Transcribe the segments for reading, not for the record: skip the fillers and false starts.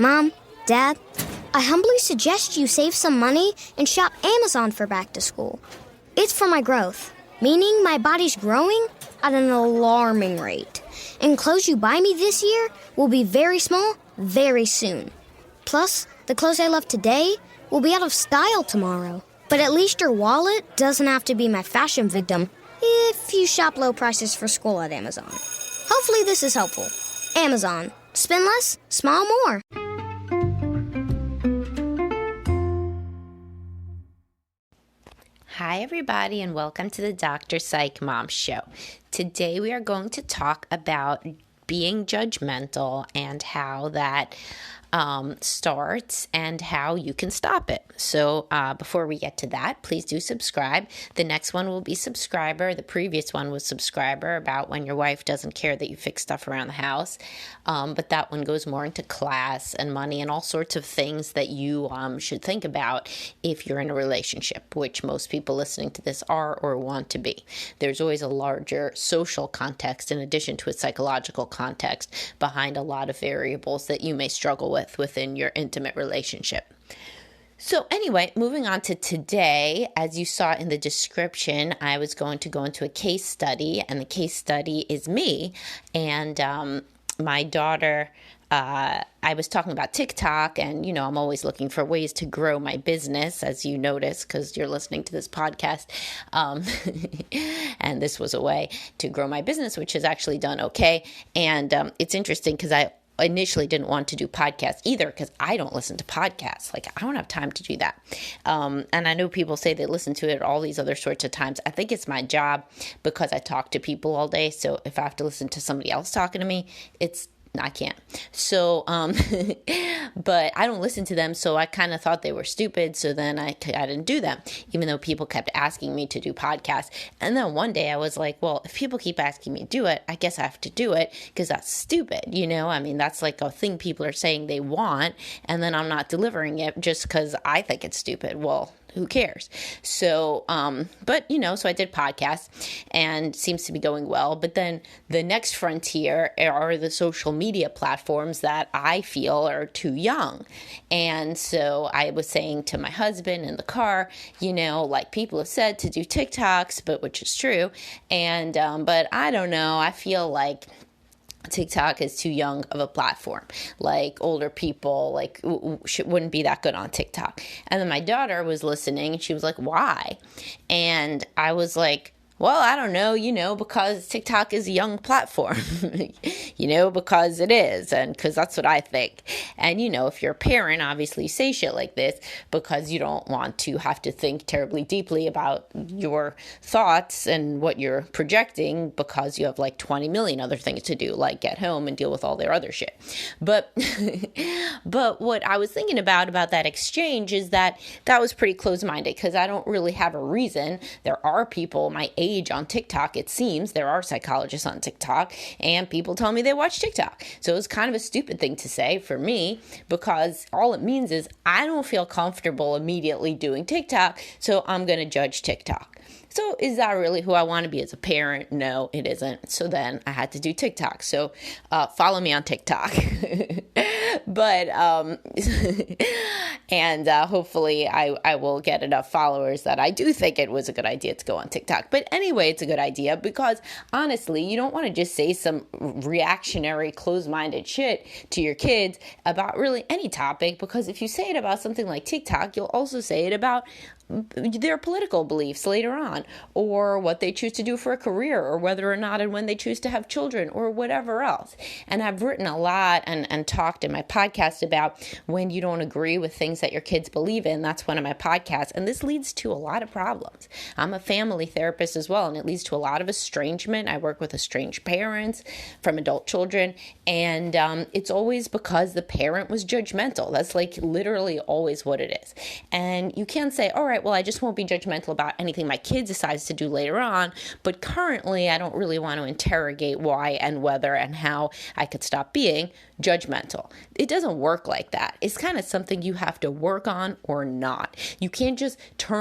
Mom, Dad, I humbly suggest you save some money and shop Amazon for back to school. It's for my growth, meaning my body's growing at an alarming rate. And clothes you buy me this year will be very small very soon. Plus, the clothes I love today will be out of style tomorrow. But at least your wallet doesn't have to be my fashion victim if you shop low prices for school at Amazon. Hopefully this is helpful. Amazon. Spend less, smile more. Hi, everybody, and welcome to the Dr. Psych Mom Show. Today we are going to talk about being judgmental and how that starts and how you can stop it. So before we get to that, please do subscribe. The next one will be subscriber. The previous one was subscriber, about when your wife doesn't care that you fix stuff around the house. But that one goes more into class and money and all sorts of things that you should think about if you're in a relationship, which most people listening to this are or want to be. There's always a larger social context in addition to a psychological context behind a lot of variables that you may struggle with within your intimate relationship. So anyway, moving on to today, as you saw in the description, I was going to go into a case study, and the case study is me and my daughter. I was talking about TikTok, and, I'm always looking for ways to grow my business, as you notice, because you're listening to this podcast. And this was a way to grow my business, which has actually done okay. And it's interesting because I initially didn't want to do podcasts either because I don't listen to podcasts. Like, I don't have time to do that. And I know people say they listen to it at all these other sorts of times. I think it's my job because I talk to people all day. So if I have to listen to somebody else talking to me, I can't. So, but I don't listen to them. So I kind of thought they were stupid. So then I didn't do them, even though people kept asking me to do podcasts. And then one day I was like, well, if people keep asking me to do it, I guess I have to do it because that's stupid. That's like a thing people are saying they want. And then I'm not delivering it just because I think it's stupid. Well, who cares? So, so I did podcasts and it seems to be going well. But then the next frontier are the social media platforms that I feel are too young. And so I was saying to my husband in the car, like people have said to do TikToks, but which is true. And, but I don't know, I feel like TikTok is too young of a platform. Like older people wouldn't be that good on TikTok. And then my daughter was listening and she was like, why? And I was like, well, I don't know, because TikTok is a young platform, because it is, and because that's what I think. And, if you're a parent, obviously you say shit like this because you don't want to have to think terribly deeply about your thoughts and what you're projecting because you have like 20 million other things to do, like get home and deal with all their other shit. But what I was thinking about that exchange is that was pretty close-minded because I don't really have a reason. There are people my age on TikTok, it seems. There are psychologists on TikTok, and people tell me they watch TikTok. So it's kind of a stupid thing to say for me because all it means is I don't feel comfortable immediately doing TikTok, so I'm going to judge TikTok. So is that really who I want to be as a parent? No, it isn't. So then I had to do TikTok. So follow me on TikTok. But, and hopefully I will get enough followers that I do think it was a good idea to go on TikTok. But anyway, it's a good idea because honestly, you don't want to just say some reactionary, closed-minded shit to your kids about really any topic, because if you say it about something like TikTok, you'll also say it about their political beliefs later on, or what they choose to do for a career, or whether or not and when they choose to have children, or whatever else. And I've written a lot and talked in my podcast about when you don't agree with things that your kids believe in. That's one of my podcasts. And this leads to a lot of problems. I'm a family therapist as well, and it leads to a lot of estrangement. I work with estranged parents from adult children, and it's always because the parent was judgmental. That's like literally always what it is. And you can't say, all right, right, well, I just won't be judgmental about anything my kid decides to do later on, but currently I don't really want to interrogate why and whether and how I could stop being judgmental. It doesn't work like that. It's kind of something you have to work on or not. You can't just turn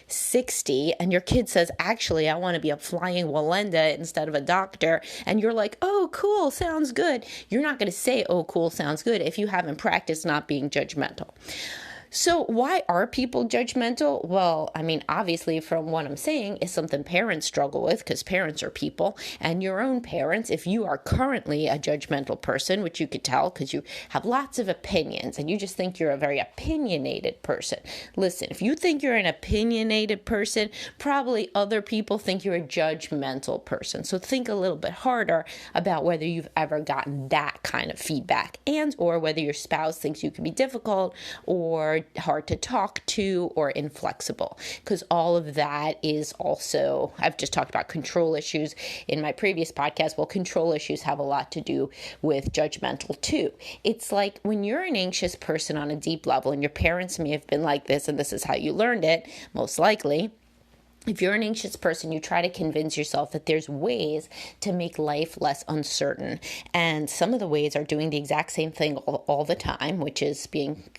60 and your kid says, actually, I want to be a flying Walenda instead of a doctor. And you're like, oh, cool, sounds good. You're not going to say, oh, cool, sounds good if you haven't practiced not being judgmental. So why are people judgmental? Well, I mean, obviously from what I'm saying is something parents struggle with because parents are people, and your own parents, if you are currently a judgmental person, which you could tell because you have lots of opinions and you just think you're a very opinionated person. Listen, if you think you're an opinionated person, probably other people think you're a judgmental person. So think a little bit harder about whether you've ever gotten that kind of feedback or whether your spouse thinks you can be difficult or hard to talk to or inflexible, because all of that is also, I've just talked about control issues in my previous podcast. Well, control issues have a lot to do with judgmental too. It's like when you're an anxious person on a deep level, and your parents may have been like this, and this is how you learned it, most likely. If you're an anxious person, you try to convince yourself that there's ways to make life less uncertain. And some of the ways are doing the exact same thing all the time, which is being,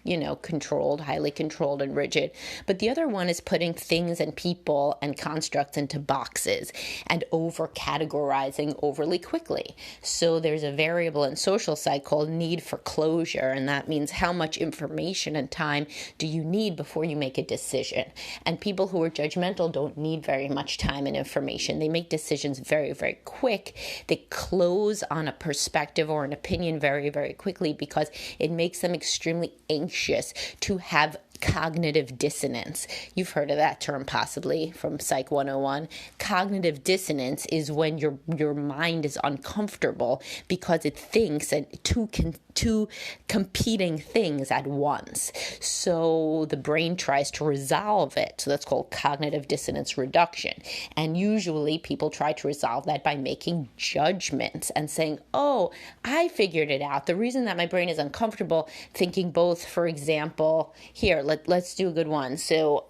controlled, highly controlled and rigid. But the other one is putting things and people and constructs into boxes and over categorizing overly quickly. So there's a variable in social psych called need for closure. And that means how much information and time do you need before you make a decision? And people who are judgmental don't need very much time and information. They make decisions very, very quick. They close on a perspective or an opinion very, very quickly because it makes them extremely anxious to have cognitive dissonance. You've heard of that term possibly from Psych 101. Cognitive dissonance is when your mind is uncomfortable because it thinks and two competing things at once. So the brain tries to resolve it. So that's called cognitive dissonance reduction. And usually people try to resolve that by making judgments and saying, oh, I figured it out. The reason that my brain is uncomfortable thinking both, for example, here, let's do a good one. So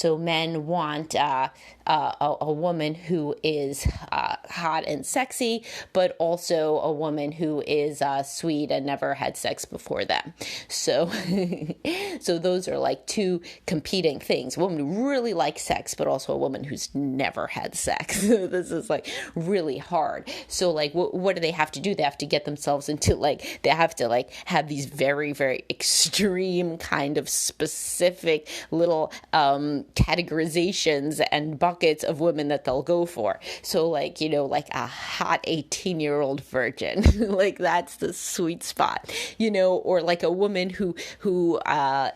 men want a woman who is hot and sexy, but also a woman who is sweet and never had sex before them. So so those are like two competing things. A woman who really likes sex, but also a woman who's never had sex. This is like really hard. So like what do they have to do? They have to get themselves into they have to have these very, very extreme kind of specific little categorizations and buckets of women that they'll go for. So a hot 18-year-old virgin, that's the sweet spot, or a woman who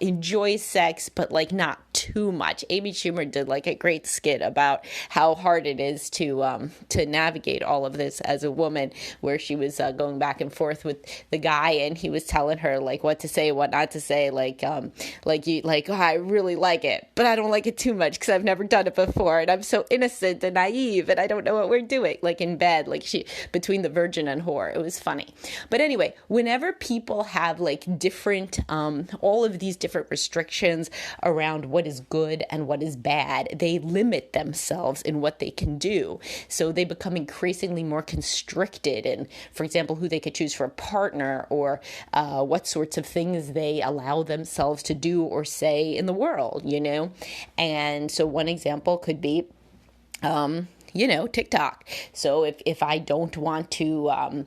enjoys sex, but not too much. Amy Schumer did a great skit about how hard it is to navigate all of this as a woman, where she was going back and forth with the guy, and he was telling her what to say, what not to say, oh, I really like it, but I don't like it too much because I've never done it before, and I'm so innocent and naive, and I don't know what we're doing, in bed, she between the virgin and whore. It was funny. But anyway, whenever people have different all of these different restrictions around what is good and what is bad, they limit themselves in what they can do. So they become increasingly more constricted in, for example, who they could choose for a partner, or what sorts of things they allow themselves to do or say in the world, And so one example could be TikTok. So if I don't want to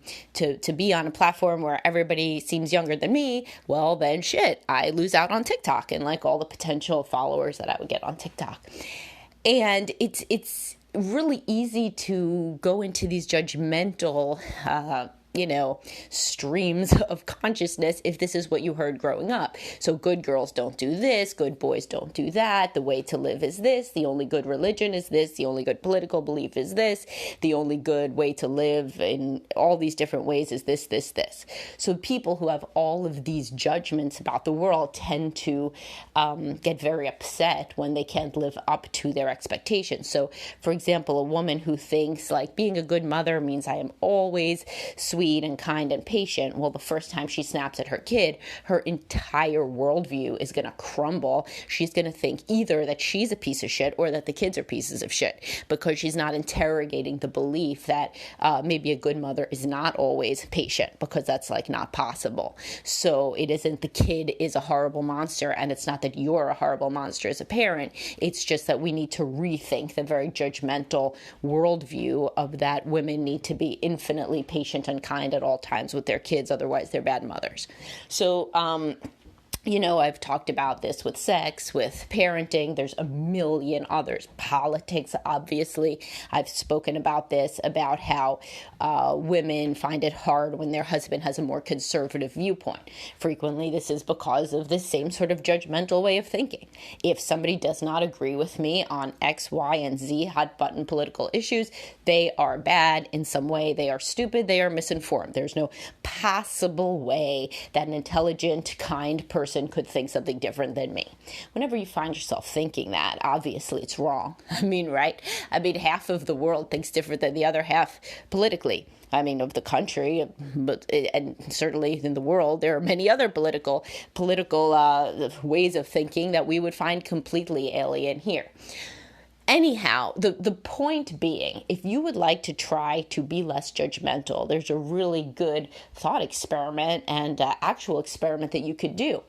be on a platform where everybody seems younger than me, well then I lose out on TikTok and all the potential followers that I would get on TikTok. And it's really easy to go into these judgmental streams of consciousness if this is what you heard growing up. So good girls don't do this, good boys don't do that, the way to live is this, the only good religion is this, the only good political belief is this, the only good way to live in all these different ways is this, this, this. So people who have all of these judgments about the world tend to get very upset when they can't live up to their expectations. So, for example, a woman who thinks being a good mother means I am always sweet sweet and kind and patient, well, the first time she snaps at her kid, her entire worldview is going to crumble. She's going to think either that she's a piece of shit or that the kids are pieces of shit, because she's not interrogating the belief that maybe a good mother is not always patient, because that's like not possible. So it isn't the kid is a horrible monster, and it's not that you're a horrible monster as a parent. It's just that we need to rethink the very judgmental worldview of that women need to be infinitely patient and kind at all times with their kids, otherwise they're bad mothers. So, I've talked about this with sex, with parenting. There's a million others. Politics, obviously. I've spoken about this, about how women find it hard when their husband has a more conservative viewpoint. Frequently, this is because of the same sort of judgmental way of thinking. If somebody does not agree with me on X, Y, and Z hot button political issues, they are bad in some way. They are stupid. They are misinformed. There's no possible way that an intelligent, kind person could think something different than me. Whenever you find yourself thinking that, obviously it's wrong. Right? Half of the world thinks different than the other half politically. Of the country, but and certainly in the world, there are many other political ways of thinking that we would find completely alien here. Anyhow, the point being, if you would like to try to be less judgmental, there's a really good thought experiment and actual experiment that you could do.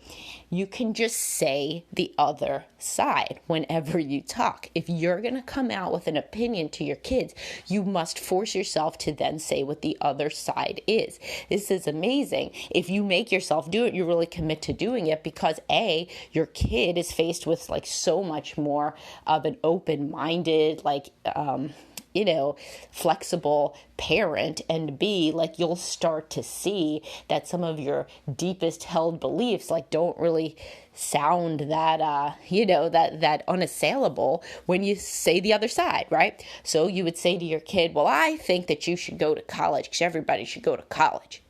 You can just say the other side whenever you talk. If you're going to come out with an opinion to your kids, you must force yourself to then say what the other side is. This is amazing. If you make yourself do it, you really commit to doing it, because A, your kid is faced with like so much more of an open-minded, flexible parent, and B, you'll start to see that some of your deepest held beliefs don't really sound that that unassailable when you say the other side, right? So you would say to your kid, well, I think that you should go to college because everybody should go to college.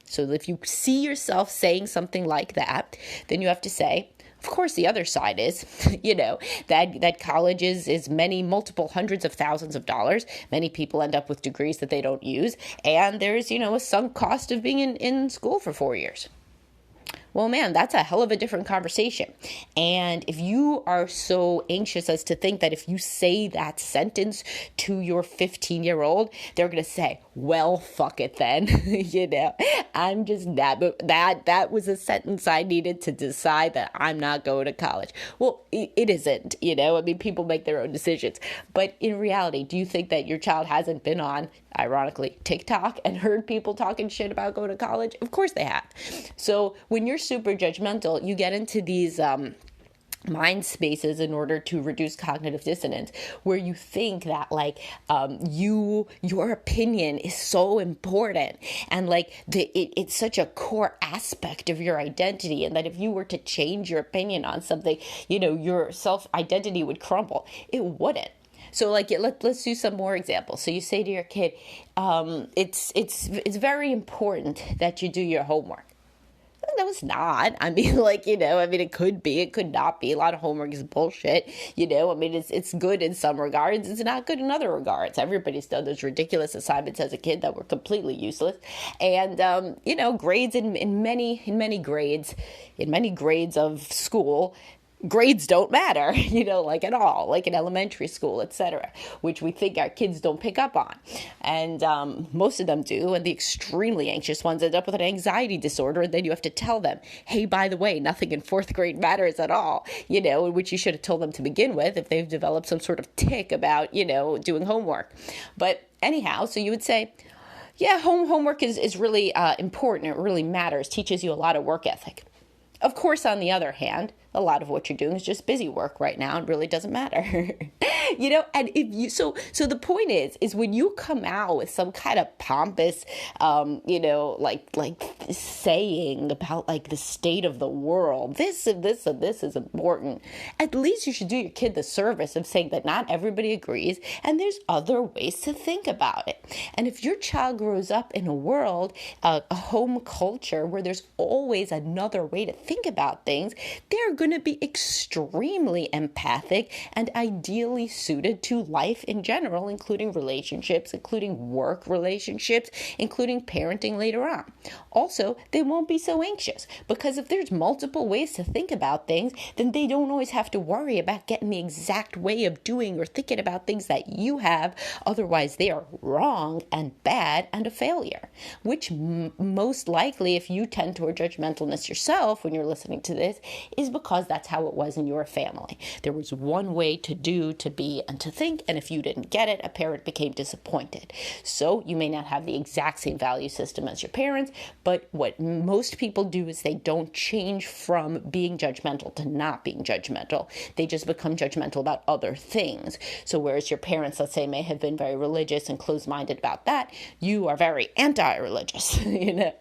So if you see yourself saying something like that, then you have to say, of course, the other side is, that college is multiple hundreds of thousands of dollars. Many people end up with degrees that they don't use. And there's, a sunk cost of being in school for 4 years. Well, man, that's a hell of a different conversation. And if you are so anxious as to think that if you say that sentence to your 15-year-old, they're going to say, well, fuck it then. I'm just that was a sentence I needed to decide that I'm not going to college. Well, it isn't, people make their own decisions. But in reality, do you think that your child hasn't been on, ironically, TikTok and heard people talking shit about going to college? Of course they have. So when you're super judgmental, you get into these mind spaces in order to reduce cognitive dissonance, where you think that your opinion is so important, and it's such a core aspect of your identity, and that if you were to change your opinion on something, your self-identity would crumble. It wouldn't. So let's do some more examples. So you say to your kid, it's very important that you do your homework. No, it's not. It could be, it could not be. A lot of homework is bullshit. It's good in some regards. It's not good in other regards. Everybody's done those ridiculous assignments as a kid that were completely useless. And, grades in many grades of school, grades don't matter, at all, like in elementary school, etc., which we think our kids don't pick up on. And most of them do, and the extremely anxious ones end up with an anxiety disorder, and then you have to tell them, hey, by the way, nothing in 4th grade matters at all, which you should have told them to begin with if they've developed some sort of tick about, doing homework. But anyhow, so you would say, yeah, homework is really important. It really matters, teaches you a lot of work ethic. Of course, on the other hand, a lot of what you're doing is just busy work right now. It really doesn't matter. And if you, so the point is when you come out with some kind of pompous, saying about the state of the world, this is important. At least you should do your kid the service of saying that not everybody agrees and there's other ways to think about it. And if your child grows up in a world, a home culture where there's always another way to think about things, they're going to be extremely empathic and ideally suited to life in general, including relationships, including work relationships, including parenting later on. Also, they won't be so anxious because if there's multiple ways to think about things, then they don't always have to worry about getting the exact way of doing or thinking about things that you have. Otherwise, they are wrong and bad and a failure, which most likely, if you tend toward judgmentalness yourself when you're listening to this, is because that's how it was in your family. There was one way to do, to be, and to think, and if you didn't get it, a parent became disappointed. So you may not have the exact same value system as your parents, but what most people do is they don't change from being judgmental to not being judgmental. They just become judgmental about other things. So whereas your parents, let's say, may have been very religious and closed-minded about that, you are very anti-religious, and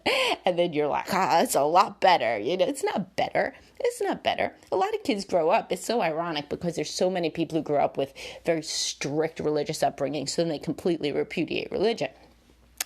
then you're like, it's a lot better. It's not better. It's not better. A lot of kids grow up. It's so ironic because there's so many people who grow up with very strict religious upbringing, so then they completely repudiate religion.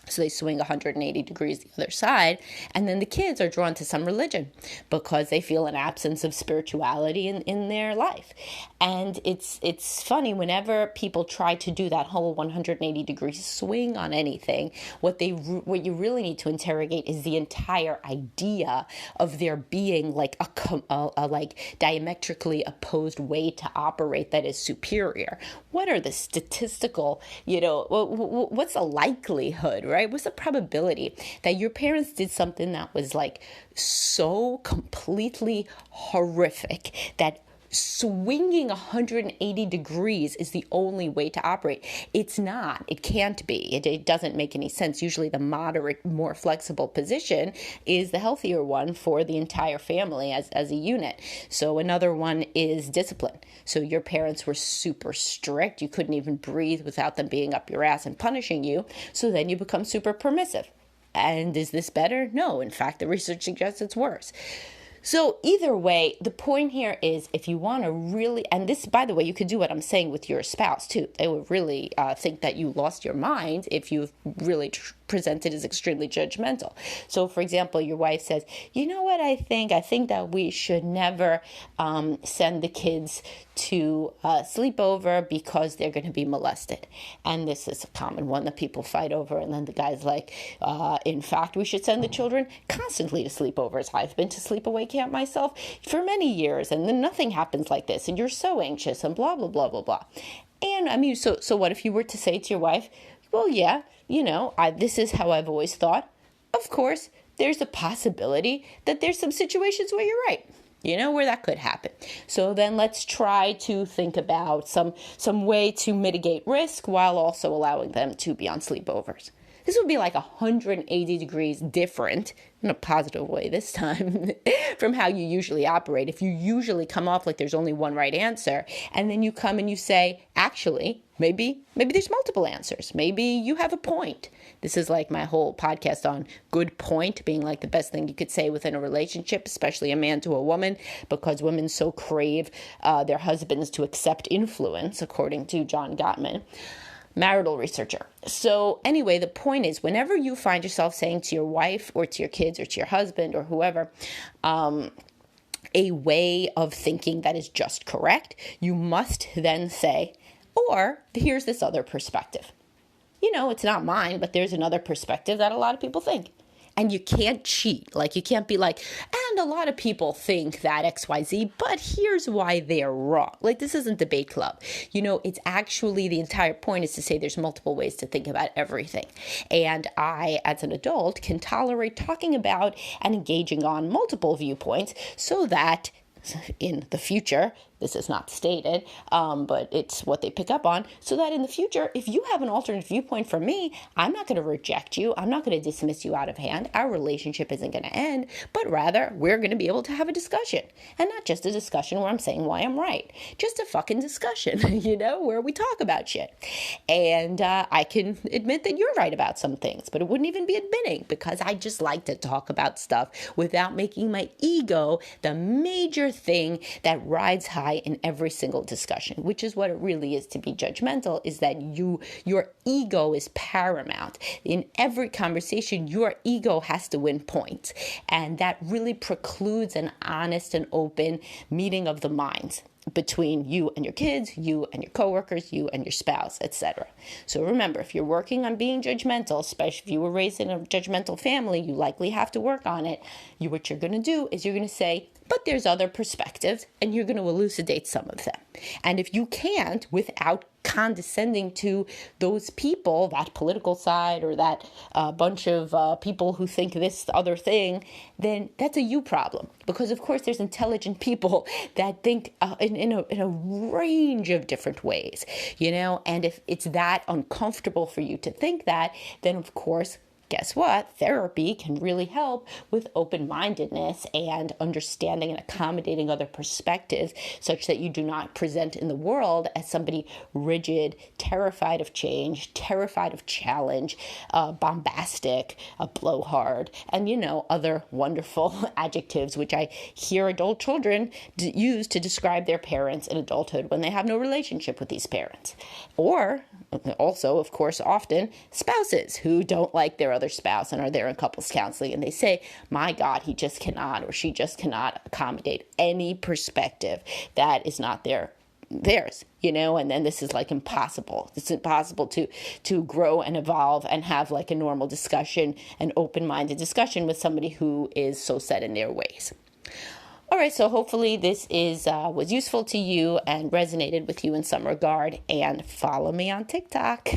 So they swing 180 degrees the other side, and then the kids are drawn to some religion because they feel an absence of spirituality in their life. And it's funny, whenever people try to do that whole 180 degree swing on anything, what you really need to interrogate is the entire idea of there being like a like diametrically opposed way to operate that is superior. What are the statistical, what's the likelihood, right? What's the probability that your parents did something that was like so completely horrific that swinging 180 degrees is the only way to operate? It's not. It can't be. It doesn't make any sense. Usually the moderate, more flexible position is the healthier one for the entire family as a unit. So another one is discipline. So your parents were super strict. You couldn't even breathe without them being up your ass and punishing you. So then you become super permissive. And is this better? No. In fact, the research suggests it's worse. So either way, the point here is if you want to really, and this, by the way, you could do what I'm saying with your spouse too. They would really think that you lost your mind if you've really presented as extremely judgmental. So for example, your wife says, you know what I think? I think that we should never send the kids to sleepover because they're going to be molested. And this is a common one that people fight over. And then the guy's like, in fact, we should send the children constantly to sleepovers. I've been to sleepaway camp myself for many years, and then nothing happens like this. And you're so anxious and blah, blah, blah, blah, blah. And I mean, so what if you were to say to your wife, well, yeah, this is how I've always thought. Of course, there's a possibility that there's some situations where you're right, where that could happen. So then let's try to think about some way to mitigate risk while also allowing them to be on sleepovers. This would be like 180 degrees different, in a positive way this time, from how you usually operate. If you usually come off like there's only one right answer, and then you come and you say, actually, maybe there's multiple answers. Maybe you have a point. This is like my whole podcast on good point being like the best thing you could say within a relationship, especially a man to a woman, because women so crave their husbands to accept influence, according to John Gottman, marital researcher. So anyway, the point is, whenever you find yourself saying to your wife or to your kids or to your husband or whoever, a way of thinking that is just correct, you must then say, or here's this other perspective. It's not mine, but there's another perspective that a lot of people think. And you can't cheat. Like, you can't be like, and a lot of people think that XYZ, but here's why they're wrong. Like, this isn't debate club. It's actually, the entire point is to say there's multiple ways to think about everything. And I, as an adult, can tolerate talking about and engaging on multiple viewpoints so that in the future, this is not stated, but it's what they pick up on, so that in the future, if you have an alternate viewpoint from me, I'm not going to reject you. I'm not going to dismiss you out of hand. Our relationship isn't going to end, but rather we're going to be able to have a discussion. And not just a discussion where I'm saying why I'm right. Just a fucking discussion, where we talk about shit. And I can admit that you're right about some things, but it wouldn't even be admitting, because I just like to talk about stuff without making my ego the major thing that rides high in every single discussion, which is what it really is to be judgmental, is that your ego is paramount. In every conversation, your ego has to win points. And that really precludes an honest and open meeting of the minds. between you and your kids, you and your coworkers, you and your spouse, etc. So remember, if you're working on being judgmental, especially if you were raised in a judgmental family, you likely have to work on it. What you're going to do is you're going to say, but there's other perspectives, and you're going to elucidate some of them. And if you can't, without condescending to those people, that political side or that bunch of people who think this other thing, then that's a you problem. Because, of course, there's intelligent people that think in a range of different ways, and if it's that uncomfortable for you to think that, then, of course, guess what? Therapy can really help with open-mindedness and understanding and accommodating other perspectives such that you do not present in the world as somebody rigid, terrified of change, terrified of challenge, bombastic, a blowhard, and, other wonderful adjectives which I hear adult children use to describe their parents in adulthood when they have no relationship with these parents. Or also, of course, often spouses who don't like their other spouse and are there in couples counseling, and they say, my God, he just cannot or she just cannot accommodate any perspective that is not theirs, and then this is like impossible. It's impossible to grow and evolve and have like a normal discussion, an open-minded discussion with somebody who is so set in their ways. All right, so hopefully this was useful to you and resonated with you in some regard, and follow me on TikTok.